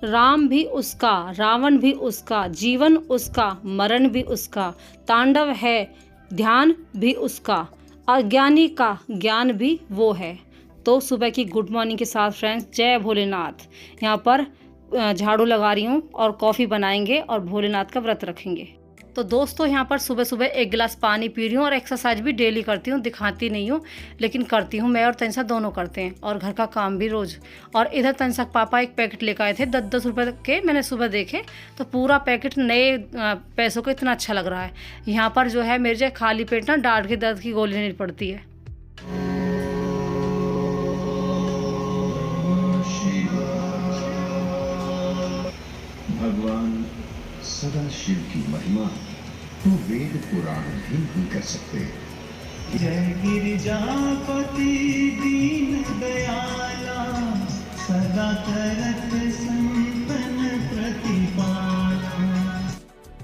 राम भी उसका, रावण भी उसका, जीवन उसका, मरण भी उसका, तांडव है ध्यान भी उसका, अज्ञानी का ज्ञान भी वो है। तो सुबह की गुड मॉर्निंग के साथ फ्रेंड्स, जय भोलेनाथ। यहाँ पर झाड़ू लगा रही हूँ और कॉफ़ी बनाएंगे और भोलेनाथ का व्रत रखेंगे। तो दोस्तों यहाँ पर सुबह सुबह 1 गिलास पानी पी रही हूँ और एक्सरसाइज भी डेली करती हूँ, दिखाती नहीं हूँ लेकिन करती हूँ। मैं और तनिषा दोनों करते हैं और घर का काम भी रोज़। और इधर तनिषा के पापा एक पैकेट लेकर आए थे 10-10 रुपये के, मैंने सुबह देखे तो पूरा पैकेट नए पैसों का इतना अच्छा लग रहा है। यहाँ पर जो है मेरे जो खाली पेट ना डांट के दर्द की गोली लेनी पड़ती है। भगवान सदाशिव की महिमा तो वेद पुराण भी नहीं कर सकते। जय गिरिजापति दीन दयाला, सदा करत संतन प्रतिपाला।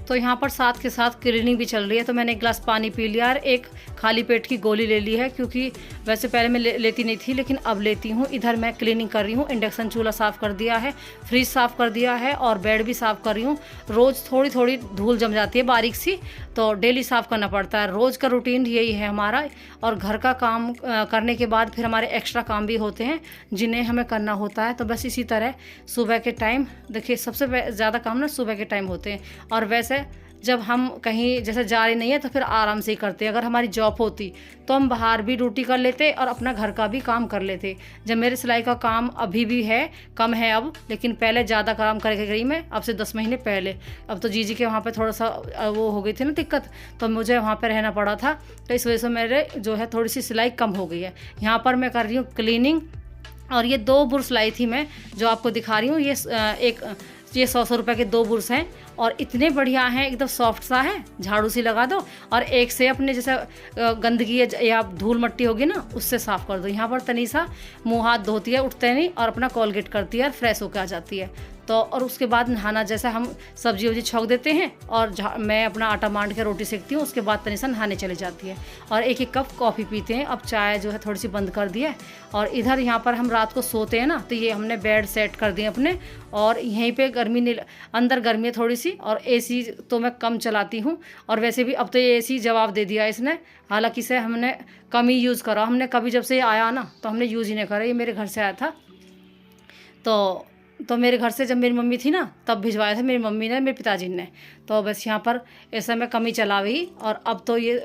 तो यहाँ पर साथ के साथ क्लीनिंग भी चल रही है, तो मैंने 1 गिलास पानी पी लिया और एक खाली पेट की गोली ले ली है, क्योंकि वैसे पहले मैं लेती नहीं थी लेकिन अब लेती हूँ। इधर मैं क्लीनिंग कर रही हूँ, इंडक्शन चूल्हा साफ़ कर दिया है, फ्रिज साफ़ कर दिया है और बेड भी साफ़ कर रही हूँ। रोज़ थोड़ी थोड़ी धूल जम जाती है बारीक सी, तो डेली साफ़ करना पड़ता है। रोज़ का रूटीन यही है हमारा। और घर का काम करने के बाद फिर हमारे एक्स्ट्रा काम भी होते हैं जिन्हें हमें करना होता है। तो बस इसी तरह सुबह के टाइम देखिए सबसे ज़्यादा काम ना सुबह के टाइम होते हैं। और वैसे जब हम कहीं जैसे जा रहे नहीं है तो फिर आराम से ही करते। अगर हमारी जॉब होती तो हम बाहर भी ड्यूटी कर लेते और अपना घर का भी काम कर लेते। जब मेरे सिलाई का काम अभी भी है, कम है अब, लेकिन पहले ज़्यादा काम करके गई मैं, अब से 10 महीने पहले। अब तो जीजी के वहाँ पे थोड़ा सा वो हो गई थी ना दिक्कत, तो मुझे वहाँ पे रहना पड़ा था, तो इस वजह से मेरे जो है थोड़ी सी सिलाई कम हो गई है। यहाँ पर मैं कर रही हूँ क्लीनिंग। और ये 2 बुर्श लाई थी मैं जो आपको दिखा रही हूँ। ये 100 रुपये के 2 बुर्श हैं और इतने बढ़िया हैं, एकदम सॉफ्ट सा है, झाड़ू सी लगा दो और एक से अपने जैसे गंदगी या धूल मट्टी होगी ना उससे साफ़ कर दो। यहाँ पर तनिषा मुँह हाथ धोती है उठते नहीं और अपना कोलगेट करती है और फ्रेश होकर आ जाती है। तो और उसके बाद नहाना, जैसे हम सब्जी वब्जी छौंक देते हैं और मैं अपना आटा मांड के रोटी सेकती हूँ, उसके बाद तनिषा नहाने चली जाती है और 1-1 कप कॉफ़ी पीते हैं। अब चाय जो है थोड़ी सी बंद कर दी है। और इधर यहाँ पर हम रात को सोते हैं ना, तो ये हमने बेड सेट कर दिए अपने, और यहीं पे गर्मी नहीं, अंदर गर्मी है थोड़ी सी, और एसी तो मैं कम चलाती हूँ। और वैसे भी अब तो ये एसी जवाब दे दिया इसने, हालांकि इसे हमने कम ही यूज़ करा। हमने कभी जब से आया ना तो हमने यूज़ ही नहीं करा। ये मेरे घर से आया था तो मेरे घर से जब मेरी मम्मी थी ना तब भिजवाया था मेरी मम्मी ने, मेरे पिताजी ने। तो बस यहाँ पर ऐसा मैं कमी चला गई। और अब तो ये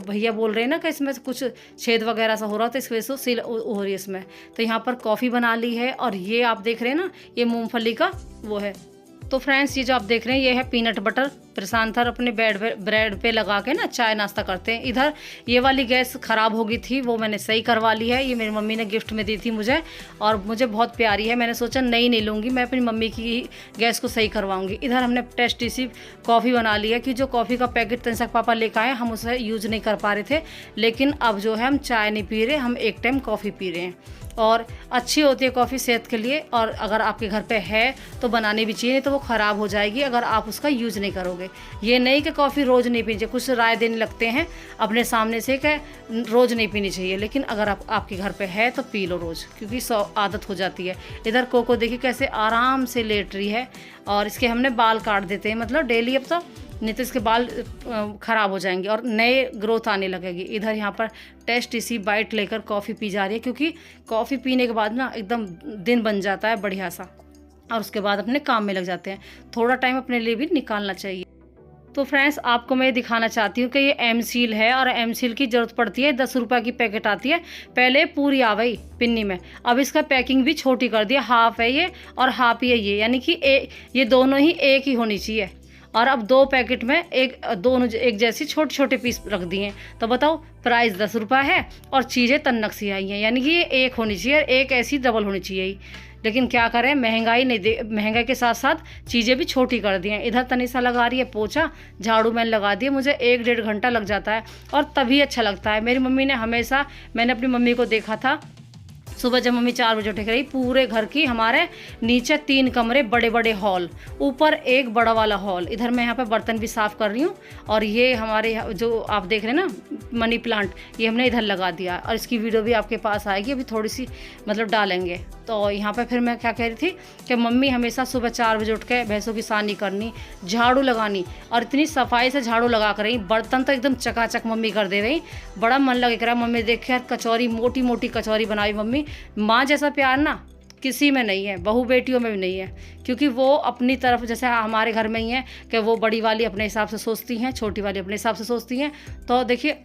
भैया बोल रहे हैं ना कि इसमें कुछ छेद वगैरह सा हो रहा, तो इस वजह से सील हो रही है इसमें। तो यहाँ पर कॉफ़ी बना ली है और ये आप देख रहे हैं ना, ये मूंगफली का वो है। तो फ्रेंड्स ये जो आप देख रहे हैं ये है पीनट बटर। प्रशांत सर अपने ब्रेड पे लगा के ना चाय नाश्ता करते हैं। इधर ये वाली गैस ख़राब हो गई थी, वो मैंने सही करवा ली है। ये मेरी मम्मी ने गिफ्ट में दी थी मुझे और मुझे बहुत प्यारी है। मैंने सोचा नई नहीं लूँगी, मैं अपनी मम्मी की गैस को सही करवाऊँगी। इधर हमने टेस्टी सी कॉफ़ी बना ली है कि जो कॉफ़ी का पैकेट तनिषा के पापा लेकर आए, हम उसे यूज़ नहीं कर पा रहे थे, लेकिन अब जो है हम चाय नहीं पी रहे, हम एक टाइम कॉफ़ी पी रहे हैं। और अच्छी होती है कॉफ़ी सेहत के लिए, और अगर आपके घर पे है तो बनानी भी चाहिए, नहीं तो वो ख़राब हो जाएगी अगर आप उसका यूज़ नहीं करोगे। ये नहीं कि कॉफ़ी रोज़ नहीं पीनी चाहिए, कुछ राय देने लगते हैं अपने सामने से कि रोज़ नहीं पीनी चाहिए, लेकिन अगर आपके घर पे है तो पी लो रोज़, क्योंकि आदत हो जाती है। इधर कोको देखिए कैसे आराम से लेट रही है, और इसके हमने बाल काट देते हैं मतलब डेली, अब तो नहीं तो इसके बाल ख़राब हो जाएंगे और नए ग्रोथ आने लगेगी। इधर यहाँ पर टेस्टी सी बाइट लेकर कॉफ़ी पी जा रही है, क्योंकि कॉफ़ी पीने के बाद ना एकदम दिन बन जाता है बढ़िया सा, और उसके बाद अपने काम में लग जाते हैं। थोड़ा टाइम अपने लिए भी निकालना चाहिए। तो फ्रेंड्स आपको मैं दिखाना चाहती हूँ कि ये एम सील है, और एम सील की ज़रूरत पड़ती है। 10 रुपये की पैकेट आती है, पहले पूरी आ गई पिन्नी में, अब इसका पैकिंग भी छोटी कर दिया, हाफ है ये और हाफ ही है ये, यानी कि ये दोनों ही एक ही होनी चाहिए। और अब 2 पैकेट में दोनों एक जैसी छोटे छोटे पीस रख दिए हैं। तो बताओ प्राइस 10 रुपये है और चीज़ें तन्नक सी आई हैं, यानी कि ये एक होनी चाहिए, एक ऐसी डबल होनी चाहिए। लेकिन क्या करें, महंगाई के साथ साथ चीज़ें भी छोटी कर दी हैं। इधर तनिषा लगा रही है पोछा, झाड़ू मैंने लगा दिया, मुझे 1-1.5 घंटा लग जाता है और तभी अच्छा लगता है। मेरी मम्मी ने हमेशा, मैंने अपनी मम्मी को देखा था सुबह जब मम्मी 4 बजे उठ के रही, पूरे घर की हमारे नीचे 3 कमरे, बड़े बड़े हॉल, ऊपर एक बड़ा वाला हॉल। इधर मैं यहाँ पे बर्तन भी साफ़ कर रही हूँ। और ये हमारे जो आप देख रहे हैं ना मनी प्लांट, ये हमने इधर लगा दिया और इसकी वीडियो भी आपके पास आएगी, अभी थोड़ी सी मतलब डालेंगे। तो यहाँ पे फिर मैं क्या कह रही थी कि मम्मी हमेशा सुबह 4 बजे उठ के भैंसों की सानी करनी, झाड़ू लगानी, और इतनी सफाई से झाड़ू लगा कर रही, बर्तन तो एकदम चकाचक मम्मी कर दे रही। बड़ा मन लगे करा मम्मी देखे यार, कचौरी, मोटी मोटी कचौरी बनाई मम्मी। माँ जैसा प्यार ना किसी में नहीं है, बहू बेटियों में भी नहीं है, क्योंकि वो अपनी तरफ, जैसे हमारे घर में ही है कि वो बड़ी वाली अपने हिसाब से सोचती हैं, छोटी वाली अपने हिसाब से सोचती हैं। तो देखिए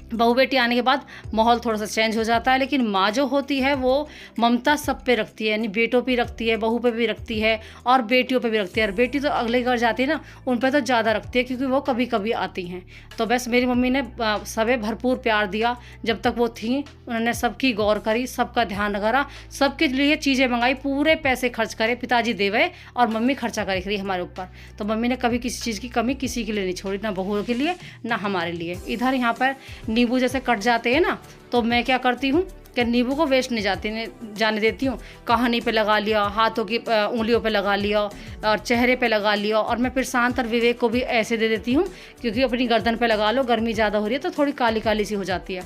बहू बेटी आने के बाद माहौल थोड़ा सा चेंज हो जाता है, लेकिन माँ जो होती है वो ममता सब पे रखती है, यानी बेटों पे रखती है, बहू पे भी रखती है और बेटियों पे भी रखती है। और बेटी तो अगले घर जाती है ना, उन पे तो ज़्यादा रखती है, क्योंकि वो कभी कभी आती हैं। तो बस मेरी मम्मी ने सबे भरपूर प्यार दिया जब तक वो थी। उन्होंने सबकी गौर करी, सबका ध्यान करा, सबके लिए चीज़ें मंगाई, पूरे पैसे खर्च करे, पिताजी देवे और मम्मी खर्चा करी हमारे ऊपर। तो मम्मी ने कभी किसी चीज़ की कमी किसी के लिए नहीं छोड़ी, ना बहू के लिए ना हमारे लिए। इधर यहाँ पर नींबू जैसे कट जाते हैं ना, तो मैं क्या करती हूँ कि नींबू को वेस्ट नहीं जाने देती हूँ। कहानी पे लगा लिया, हाथों की उंगलियों पे लगा लिया और चेहरे पे लगा लिया। और मैं प्रशांत और विवेक को भी ऐसे दे देती हूँ, क्योंकि अपनी गर्दन पे लगा लो, गर्मी ज़्यादा हो रही है तो थोड़ी काली काली सी हो जाती है,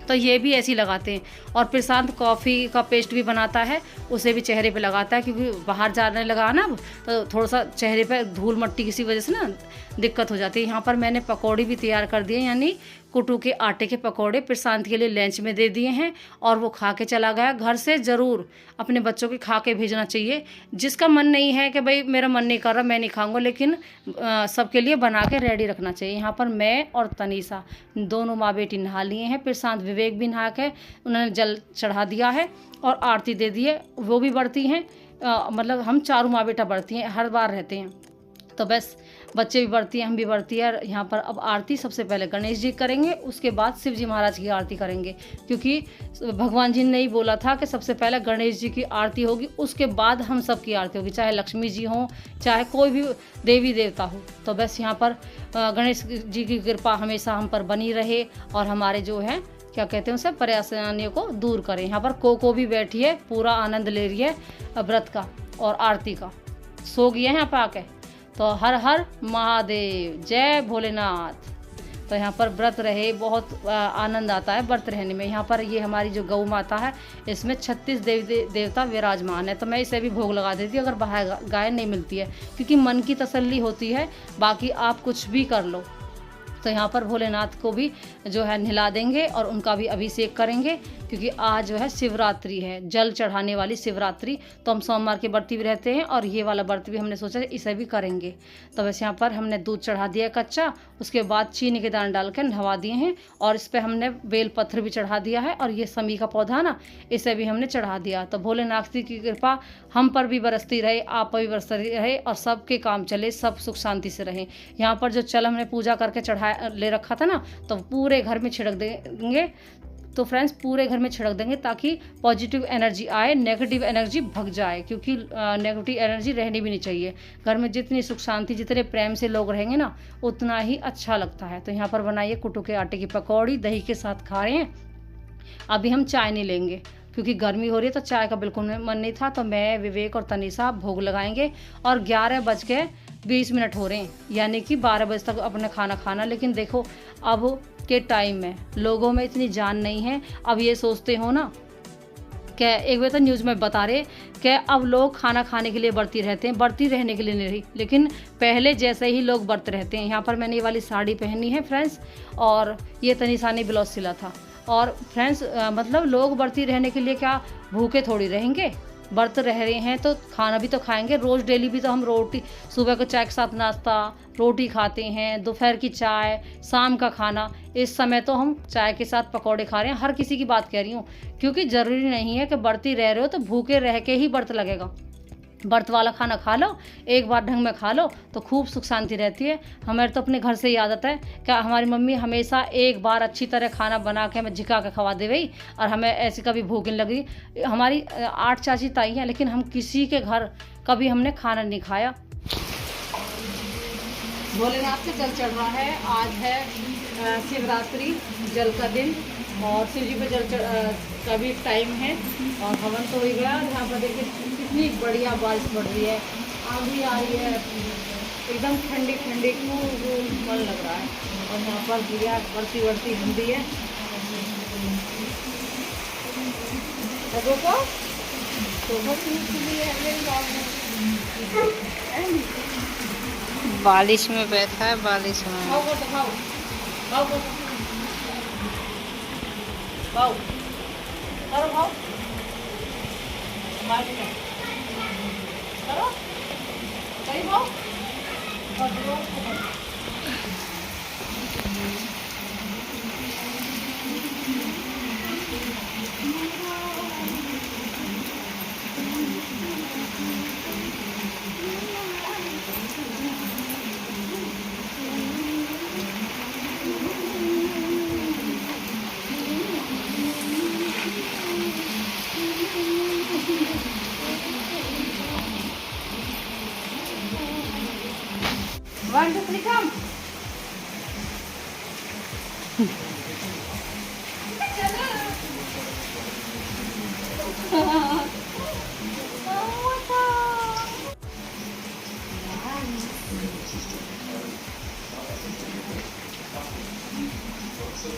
तो ये भी ऐसे ही लगाते हैं। और प्रशांत कॉफ़ी का पेस्ट भी बनाता है, उसे भी चेहरे पे लगाता है, क्योंकि बाहर जाने लगा ना तो थोड़ा सा चेहरे पे धूल मट्टी किसी वजह से ना दिक्कत हो जाती है। यहाँ पर मैंने पकौड़ी भी तैयार कर दिए, यानी कुटू के आटे के पकौड़े प्रशांत के लिए लंच में दे दिए हैं, और वो खा के चला गया। घर से ज़रूर अपने बच्चों के खा के भेजना चाहिए। जिसका मन नहीं है कि भाई मेरा मन नहीं कर रहा, मैं नहीं खाऊंगा, लेकिन सबके लिए बना के रेडी रखना चाहिए। यहाँ पर मैं और तनीषा दोनों माँ बेटी नहा लिए हैं, प्रशांत विवेक भी नहा के उन्होंने जल चढ़ा दिया है और आरती दे दी है, वो भी बढ़ती हैं। मतलब हम चारों माँ बेटा बढ़ती हैं, हर बार रहते हैं, तो बस बच्चे भी बढ़ती हैं, हम भी बढ़ती है। यहाँ पर अब आरती सबसे पहले गणेश जी करेंगे, उसके बाद शिव जी महाराज की आरती करेंगे, क्योंकि भगवान जी ने ही बोला था कि सबसे पहले गणेश जी की आरती होगी, उसके बाद हम सब की आरती होगी, चाहे लक्ष्मी जी हों, चाहे कोई भी देवी देवता हो। तो बस यहाँ पर गणेश जी की कृपा हमेशा हम पर बनी रहे, और हमारे जो है क्या कहते हैं उसे, परेशानियों को दूर करें। यहाँ पर कोको भी बैठी है, पूरा आनंद ले रही है व्रत का और आरती का, सो गई है यहाँ पर आके। तो हर हर महादेव, जय भोलेनाथ। तो यहाँ पर व्रत रहे, बहुत आनंद आता है व्रत रहने में। यहाँ पर ये हमारी जो गौ माता है, इसमें 36 देवता विराजमान है, तो मैं इसे भी भोग लगा देती हूँ अगर बाहर गाय नहीं मिलती है, क्योंकि मन की तसल्ली होती है, बाकी आप कुछ भी कर लो। तो यहाँ पर भोलेनाथ को भी जो है नहला देंगे और उनका भी अभिषेक करेंगे, क्योंकि आज जो है शिवरात्रि है, जल चढ़ाने वाली शिवरात्रि। तो हम सोमवार के व्रत भी रहते हैं और ये वाला व्रत भी हमने सोचा इसे भी करेंगे। तो बस यहाँ पर हमने दूध चढ़ा दिया कच्चा, उसके बाद चीनी के दाने डाल कर नहवा दिए हैं, और इस पर हमने बेल पत्थर भी चढ़ा दिया है, और ये समी का पौधा ना, इसे भी हमने चढ़ा दिया। तो भोलेनाथ की कृपा हम पर भी बरसती रहे, आप पर भी बरसती रहे, और सबके काम चले, सब सुख शांति से रहें। यहाँ पर जो चल हमने पूजा करके चढ़ा ले रखा था ना, तो पूरे घर में छिड़क देंगे। तो फ्रेंड्स पूरे घर में छिड़क देंगे, ताकि पॉजिटिव एनर्जी आए, नेगेटिव एनर्जी भग जाए, क्योंकि नेगेटिव एनर्जी रहनी भी नहीं चाहिए। घर में जितनी सुख शांति, जितने प्रेम से लोग रहेंगे ना, उतना ही अच्छा लगता है। तो यहाँ पर बनाइए कुटू के आटे की पकौड़ी, दही के साथ खा रहे हैं। अभी हम चाय नहीं लेंगे, क्योंकि गर्मी हो रही है, तो चाय का बिल्कुल मन नहीं था। तो मैं, विवेक और तनीषा भोग लगाएंगे, और 11:20 हो रहे हैं, यानी कि 12 बजे तक अपने खाना खाना। लेकिन देखो अब के टाइम में लोगों में इतनी जान नहीं है। अब ये सोचते हो ना कि एक बार तो न्यूज़ में बता रहे कि अब लोग खाना खाने के लिए बढ़ती रहते हैं, बढ़ती रहने के लिए नहीं रही, लेकिन पहले जैसे ही लोग बढ़ते रहते हैं। यहाँ पर मैंने ये वाली साड़ी पहनी है फ्रेंड्स, और ये तनीषा ने ब्लाउज सिला था। और फ्रेंड्स मतलब लोग बढ़ती रहने के लिए क्या भूखे थोड़ी रहेंगे, व्रत रह रहे हैं तो खाना भी तो खाएंगे। रोज़ डेली भी तो हम रोटी, सुबह को चाय के साथ नाश्ता, रोटी खाते हैं, दोपहर की चाय, शाम का खाना। इस समय तो हम चाय के साथ पकौड़े खा रहे हैं। हर किसी की बात कह रही हूँ, क्योंकि ज़रूरी नहीं है कि बढ़ती रह रहे हो तो भूखे रह के ही व्रत लगेगा। व्रत वाला खाना खा लो, एक बार ढंग में खा लो, तो खूब सुख शांति रहती है। हमारे तो अपने घर से ही आदत है कि हमारी मम्मी हमेशा एक बार अच्छी तरह खाना बना के हमें झिका के खवा दे गई, और हमें ऐसी कभी भूख नहीं लगी। हमारी 8 चाची ताई हैं, लेकिन हम किसी के घर कभी हमने खाना नहीं खाया। भोलेनाथ से जल चढ़ रहा है। आज है शिवरात्रि, जल का दिन, और शिव जी पे जल का भी टाइम है और हवन तो हो ही गया। यहाँ पर देखिए कितनी बढ़िया बारिश पड़ रही है, आंधी आ रही है, एकदम ठंडी ठंडी कूल मन लग रहा है। और यहाँ पर दिया बढ़ती बढ़ती हिंदी है। देखो बारिश में बैठा है, बारिश में। खाओ खाओ खाओ खाओ खाओ खाओ करो खाओ करो कहीं खाओ। One, two, three, come.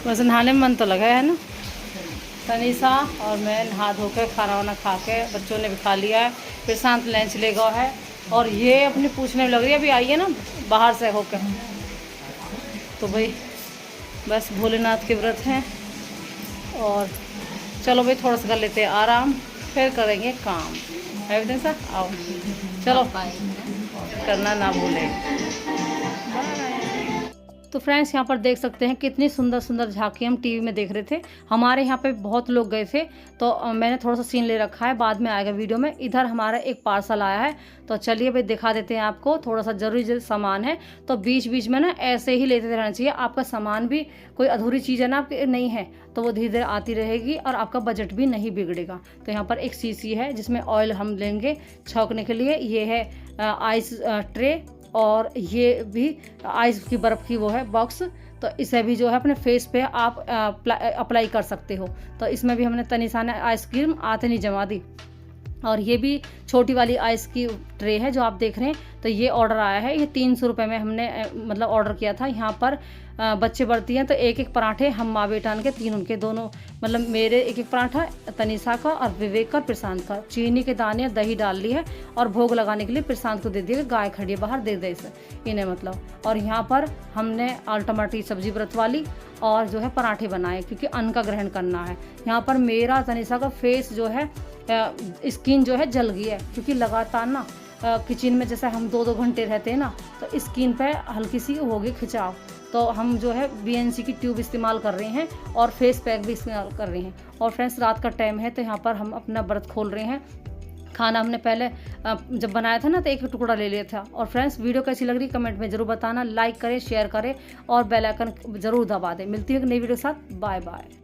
वैसे नहाने में मन तो लगा है ना। तनीसा और मैं नहा धो के खाना वाना खा के बच्चों ने भी खा लिया है, फिर शांत लंच ले गया है। और ये अपनी पूछने में लग रही है, अभी आई है ना बाहर से होकर। तो भाई बस भोलेनाथ के व्रत हैं और चलो भाई थोड़ा सा कर लेते हैं आराम, फिर करेंगे काम। एवरीथिंग सर आओ चलो करना ना भूलें। तो फ्रेंड्स यहाँ पर देख सकते हैं कितनी सुंदर सुंदर झांकी हम टीवी में देख रहे थे। हमारे यहाँ पे बहुत लोग गए थे तो मैंने थोड़ा सा सीन ले रखा है, बाद में आएगा वीडियो में। इधर हमारा एक पार्सल आया है तो चलिए भाई दिखा देते हैं आपको। थोड़ा सा जरूरी सामान है तो बीच बीच में ना ऐसे ही लेते रहना चाहिए। आपका सामान भी कोई अधूरी चीज़ है ना आपकी नहीं है तो वो धीरे धीरे आती रहेगी और आपका बजट भी नहीं बिगड़ेगा। तो यहाँ पर एक शीशी है जिसमें ऑयल हम लेंगे छौंकने के लिए। ये है आइस ट्रे और ये भी आइस की बर्फ़ की वो है बॉक्स। तो इसे भी जो है अपने फेस पे आप अप्लाई कर सकते हो। तो इसमें भी हमने तनिषा ने आइसक्रीम आते नहीं जमा दी। और ये भी छोटी वाली आइस की ट्रे है जो आप देख रहे हैं। तो ये ऑर्डर आया है, ये 300 रुपये में हमने मतलब ऑर्डर किया था। यहाँ पर बच्चे बढ़ती हैं तो एक एक पराठे हम माँ बेटान के 3 उनके दोनों मतलब मेरे एक एक पराठा, तनिषा का और विवेक का, प्रशांत का। चीनी के दाने दही डाल ली है और भोग लगाने के लिए प्रशांत को दे दिया। गाय खड़ी है बाहर, दे दे इसे इन्हें मतलब। और यहाँ पर हमने टमाटर की सब्जी व्रत वाली और जो है पराठे बनाए क्योंकि अन्न का ग्रहण करना है। यहाँ पर मेरा तनिषा का फेस जो है स्किन जो है जल गई है क्योंकि लगातार ना किचन में जैसे हम 2-2 घंटे रहते हैं ना तो स्किन पे हल्की सी होगी खिंचाव। तो हम जो है BNC की ट्यूब इस्तेमाल कर रहे हैं और फेस पैक भी इस्तेमाल कर रहे हैं। और फ्रेंड्स रात का टाइम है तो यहाँ पर हम अपना व्रत खोल रहे हैं। खाना हमने पहले जब बनाया था ना तो एक टुकड़ा ले लिया था। और फ्रेंड्स वीडियो कैसी लग रही कमेंट में ज़रूर बताना, लाइक करें, शेयर करें और बेल आइकन ज़रूर दबा दें। मिलती है एक नई वीडियो के साथ। Bye bye.